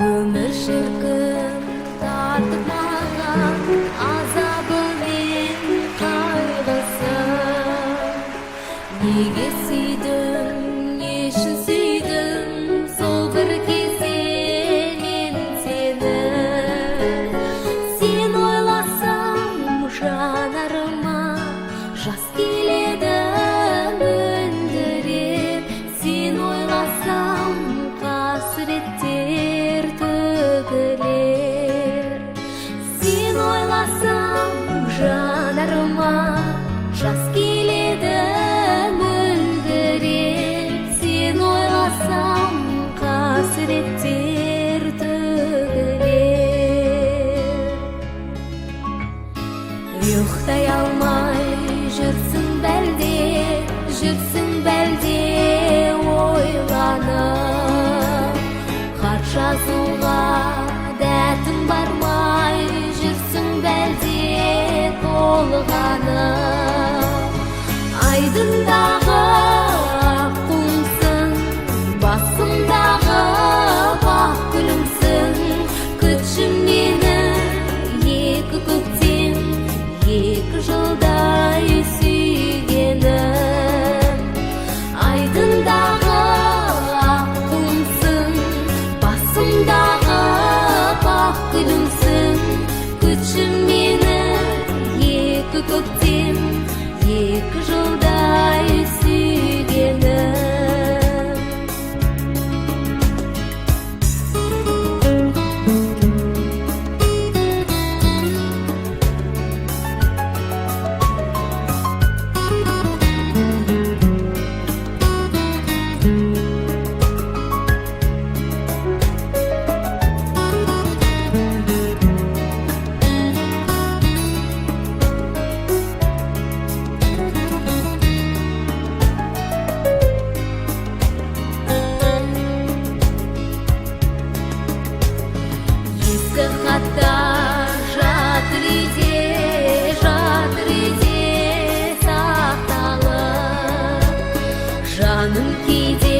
Өмір шіркін тартып маған азабы мен қайғысы. Неге сүйдім, не үшін сүйдім, сол бір кезде мен сені. Сен ойласам жанарыма жас келеді мөлдіреп. Сен ойласам қасіреттер төгілер. Сен ойласам жанарыма жас келеді мөлдіреп. Сен ойласам қасіреттер төгілер. Ұйықтай алмай жүрсің бәлде ойланып. Хат жазуға дәтің бармай жүрсің бәлде толғанып. Айдындағы аққуымсың, басымдағы бақ гүлімсің. Күтшім мені екі көктем, екі жылдай сүйгенім. Айдындағы аққуымсың, басымдағы бақ гүлімсің. Күтшім мені екі көктем, екі жылдай сүйгенім. Ескі хаттар жатыр үйде сақталып. Жаным кейде